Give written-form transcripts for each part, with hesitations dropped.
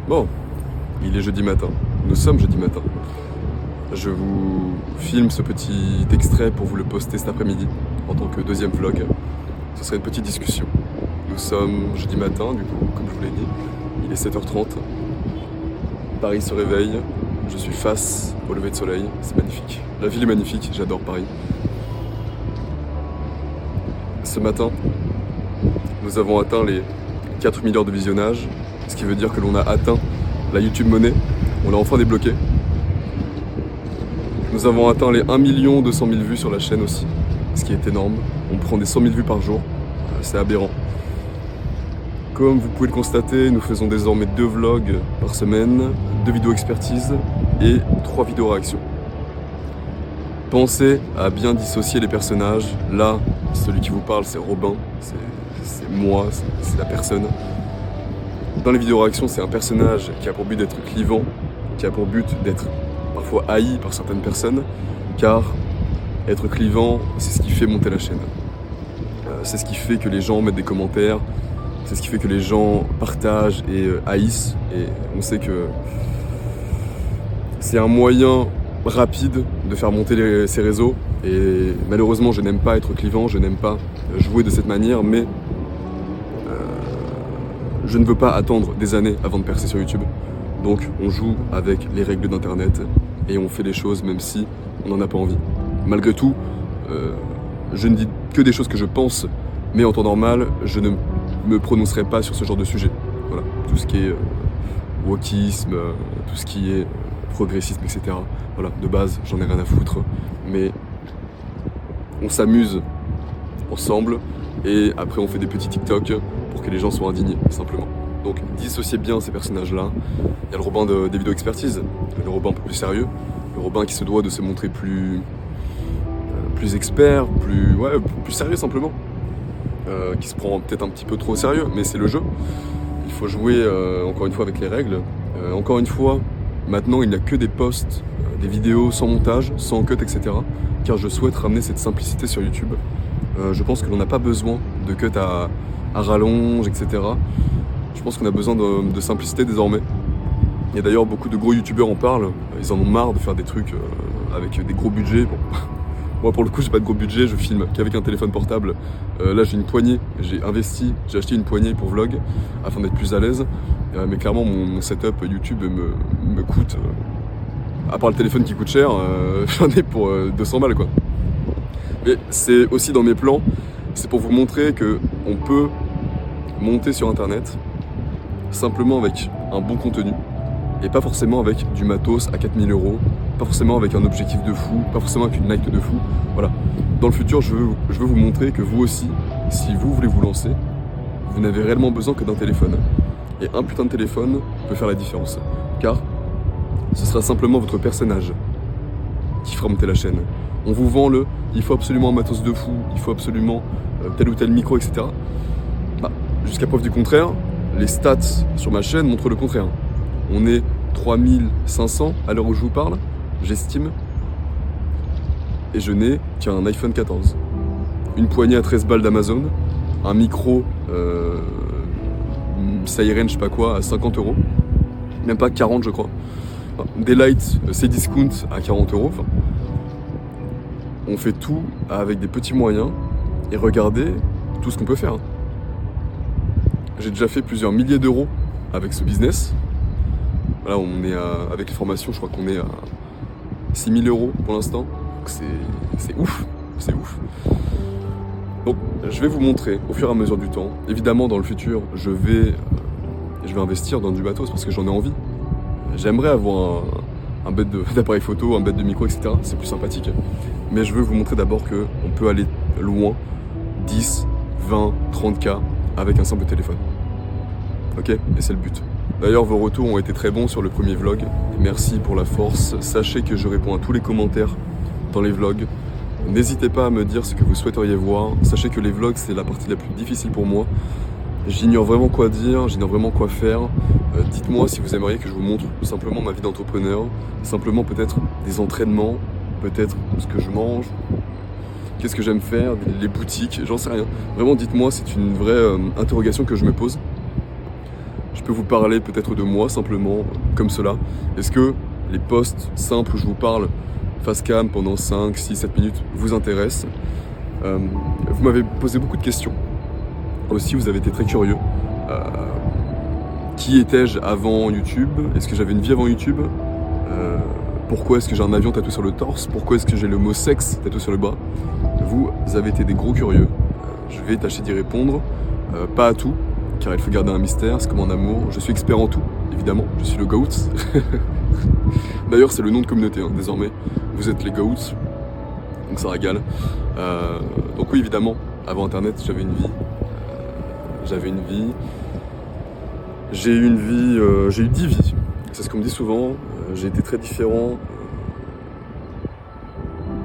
Bon, il est jeudi matin. Nous sommes jeudi matin. Je vous filme ce petit extrait pour vous le poster cet après-midi en tant que deuxième vlog. Ce serait une petite discussion. Nous sommes jeudi matin, du coup, comme je vous l'ai dit. Il est 7h30. Paris se réveille. Je suis face au lever de soleil. C'est magnifique. La ville est magnifique. J'adore Paris. Ce matin, nous avons atteint les 4 000 heures de visionnage. Ce qui veut dire que l'on a atteint la YouTube Money. On l'a enfin débloqué. Nous avons atteint les 1 200 000 vues sur la chaîne aussi. Ce qui est énorme. On prend des 100 000 vues par jour. C'est aberrant. Comme vous pouvez le constater, nous faisons désormais 2 vlogs par semaine, 2 vidéos expertise et 3 vidéos réaction. Pensez à bien dissocier les personnages. Là, celui qui vous parle, c'est Robin. C'est moi, c'est la personne. Dans les vidéos réactions, c'est un personnage qui a pour but d'être clivant, qui a pour but d'être parfois haï par certaines personnes, car être clivant, c'est ce qui fait monter la chaîne. C'est ce qui fait que les gens mettent des commentaires, c'est ce qui fait que les gens partagent et haïssent, et on sait que c'est un moyen rapide de faire monter ces réseaux, et malheureusement je n'aime pas être clivant, je n'aime pas jouer de cette manière, mais je ne veux pas attendre des années avant de percer sur YouTube. Donc on joue avec les règles d'internet et on fait les choses même si on n'en a pas envie. Malgré tout, je ne dis que des choses que je pense, mais en temps normal, je ne me prononcerai pas sur ce genre de sujet. Voilà, tout ce qui est wokisme, tout ce qui est progressisme, etc. Voilà, de base, j'en ai rien à foutre, mais on s'amuse ensemble et après on fait des petits TikTok pour que les gens soient indignés, simplement. Donc dissociez bien ces personnages-là. Il y a le Robin des vidéos expertise, le Robin un peu plus sérieux, le Robin qui se doit de se montrer plus expert, plus sérieux simplement, qui se prend peut-être un petit peu trop au sérieux, mais c'est le jeu. Il faut jouer encore une fois avec les règles. Encore une fois, maintenant il n'y a que des posts, des vidéos sans montage, sans cut, etc. Car je souhaite ramener cette simplicité sur YouTube. Je pense que l'on n'a pas besoin de cut à rallonge, etc. Je pense qu'on a besoin de simplicité désormais. Et d'ailleurs, beaucoup de gros youtubeurs en parlent. Ils en ont marre de faire des trucs avec des gros budgets. Bon. Moi, pour le coup, j'ai pas de gros budget. Je filme qu'avec un téléphone portable. Là, j'ai une poignée. J'ai acheté une poignée pour vlog afin d'être plus à l'aise. Mais clairement, mon setup YouTube me coûte, à part le téléphone qui coûte cher, j'en ai pour 200 balles, quoi. Mais c'est aussi dans mes plans. C'est pour vous montrer que on peut monter sur internet simplement avec un bon contenu et pas forcément avec du matos à 4 000 €, pas forcément avec un objectif de fou, pas forcément avec une light de fou. Voilà. Dans le futur, je veux vous montrer que vous aussi, si vous voulez vous lancer, vous n'avez réellement besoin que d'un téléphone. Et un putain de téléphone peut faire la différence. Car ce sera simplement votre personnage qui fera monter la chaîne. On vous vend il faut absolument un matos de fou, il faut absolument tel ou tel micro, etc. Jusqu'à preuve du contraire, les stats sur ma chaîne montrent le contraire. On est 3500 à l'heure où je vous parle, j'estime, et je n'ai qu'un iPhone 14. Une poignée à 13 balles d'Amazon, un micro Siren, je sais pas quoi, à 50 €, même pas 40 je crois. des lights, c'est discount à 40€. Enfin, on fait tout avec des petits moyens et regardez tout ce qu'on peut faire. J'ai déjà fait plusieurs milliers d'euros avec ce business. Voilà, on est avec les formations, je crois qu'on est à 6 000 € pour l'instant. Donc c'est ouf, c'est ouf. Donc je vais vous montrer au fur et à mesure du temps. Évidemment, dans le futur, je vais investir dans du matos parce que j'en ai envie. J'aimerais avoir un bête d'appareil photo, un bête de micro, etc. C'est plus sympathique. Mais je veux vous montrer d'abord qu'on peut aller loin, 10, 20, 30K avec un simple téléphone. Ok? Et c'est le but. D'ailleurs, vos retours ont été très bons sur le premier vlog. Merci pour la force. Sachez que je réponds à tous les commentaires dans les vlogs. N'hésitez pas à me dire ce que vous souhaiteriez voir. Sachez que les vlogs, c'est la partie la plus difficile pour moi. J'ignore vraiment quoi dire, j'ignore vraiment quoi faire. Dites-moi si vous aimeriez que je vous montre simplement ma vie d'entrepreneur, simplement peut-être des entraînements, peut-être ce que je mange, qu'est-ce que j'aime faire, les boutiques, j'en sais rien. Vraiment, dites-moi, c'est une vraie interrogation que je me pose. Je peux vous parler peut-être de moi simplement, comme cela. Est-ce que les posts simples où je vous parle face cam pendant 5, 6, 7 minutes vous intéressent? Vous m'avez posé beaucoup de questions. Aussi, vous avez été très curieux. Qui étais-je avant YouTube? Est-ce que j'avais une vie avant YouTube? Pourquoi est-ce que j'ai un avion tatoué sur le torse? Pourquoi est-ce que j'ai le mot sexe tatoué sur le bras? Vous avez été des gros curieux. Je vais tâcher d'y répondre. Pas à tout, car il faut garder un mystère, c'est comme en amour. Je suis expert en tout, évidemment. Je suis le GOAT. D'ailleurs, c'est le nom de communauté, hein, désormais. Vous êtes les GOATs. Donc ça régale. Donc oui, évidemment, avant Internet, j'avais une vie. J'ai eu 10 vies. C'est ce qu'on me dit souvent. J'ai été très différent.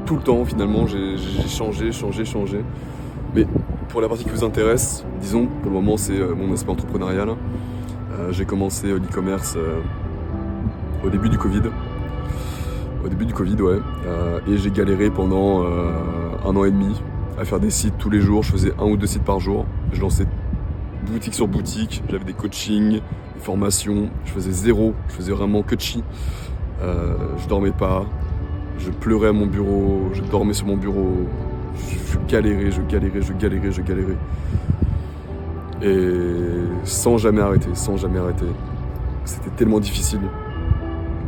Tout le temps, finalement, j'ai changé. Mais pour la partie qui vous intéresse, disons, pour le moment, c'est mon aspect entrepreneurial. J'ai commencé l'e-commerce au début du Covid. Ouais. Et j'ai galéré pendant 1 an et demi à faire des sites tous les jours. Je faisais 1 ou 2 sites par jour. Je lançais boutique sur boutique, j'avais des coachings, des formations, je faisais zéro, je faisais vraiment coachy. Je dormais pas, je pleurais à mon bureau, je dormais sur mon bureau, je galérais. Et sans jamais arrêter. C'était tellement difficile,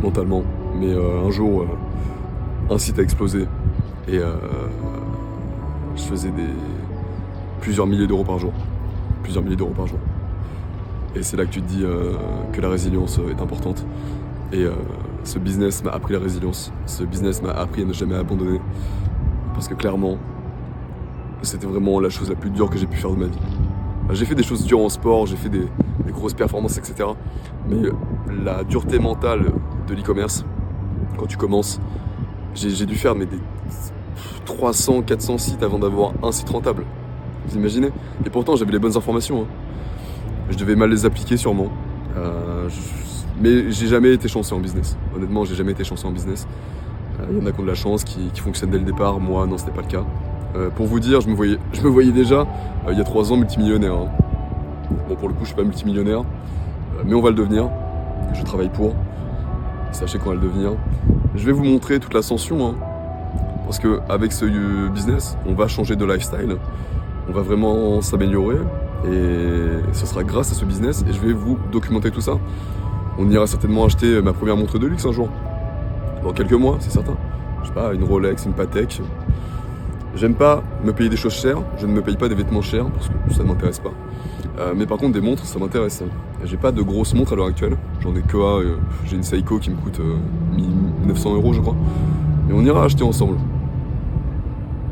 mentalement. Mais un jour, un site a explosé et je faisais plusieurs milliers d'euros par jour. Et c'est là que tu te dis que la résilience est importante. Et ce business m'a appris la résilience. Ce business m'a appris à ne jamais abandonner. Parce que clairement, c'était vraiment la chose la plus dure que j'ai pu faire de ma vie. J'ai fait des choses dures en sport, j'ai fait des grosses performances, etc. Mais la dureté mentale de l'e-commerce, quand tu commences, j'ai dû faire des 300, 400 sites avant d'avoir un site rentable. Vous imaginez? Et pourtant j'avais les bonnes informations. Hein. Je devais mal les appliquer sûrement. Mais j'ai jamais été chanceux en business. Honnêtement, j'ai jamais été chanceux en business. Il y en a qui ont de la chance, qui fonctionnent dès le départ. Moi, non, c'était pas le cas. Pour vous dire, je me voyais déjà il y a 3 ans multimillionnaire. Hein. Bon, pour le coup, je suis pas multimillionnaire, mais on va le devenir. Je travaille pour. Sachez qu'on va le devenir. Je vais vous montrer toute l'ascension. Hein. Parce qu'avec ce business, on va changer de lifestyle. On va vraiment s'améliorer et ce sera grâce à ce business et je vais vous documenter tout ça. On ira certainement acheter ma première montre de luxe un jour. Dans quelques mois, c'est certain. Je sais pas, une Rolex, une Patek. J'aime pas me payer des choses chères, je ne me paye pas des vêtements chers parce que ça ne m'intéresse pas. Mais par contre des montres, ça m'intéresse. J'ai pas de grosses montres à l'heure actuelle. J'en ai que j'ai une Seiko qui me coûte 900 € je crois. Et on ira acheter ensemble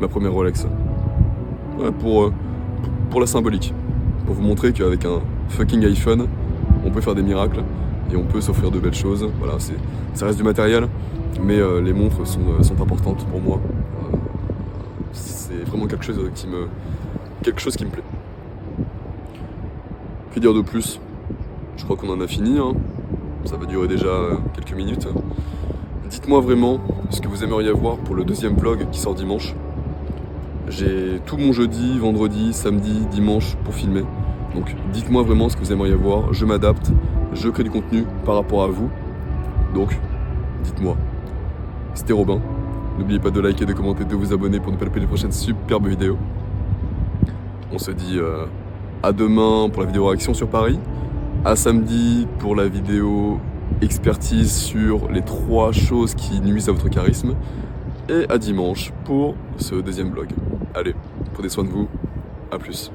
ma première Rolex. Ouais, pour la symbolique. Pour vous montrer qu'avec un fucking iPhone, on peut faire des miracles et on peut s'offrir de belles choses. Voilà, ça reste du matériel, mais les montres sont importantes pour moi. C'est vraiment quelque chose qui me plaît. Que dire de plus? Je crois qu'on en a fini. Hein. Ça va durer déjà quelques minutes. Dites-moi vraiment ce que vous aimeriez voir pour le 2e vlog qui sort dimanche. J'ai tout mon jeudi, vendredi, samedi, dimanche pour filmer. Donc dites-moi vraiment ce que vous aimeriez voir. Je m'adapte, je crée du contenu par rapport à vous. Donc dites-moi. C'était Robin. N'oubliez pas de liker, de commenter, de vous abonner pour ne pas louper les prochaines superbes vidéos. On se dit à demain pour la vidéo réaction sur Paris, à samedi pour la vidéo expertise sur les 3 choses qui nuisent à votre charisme, et à dimanche pour ce deuxième vlog. Allez, prenez soin de vous, à plus.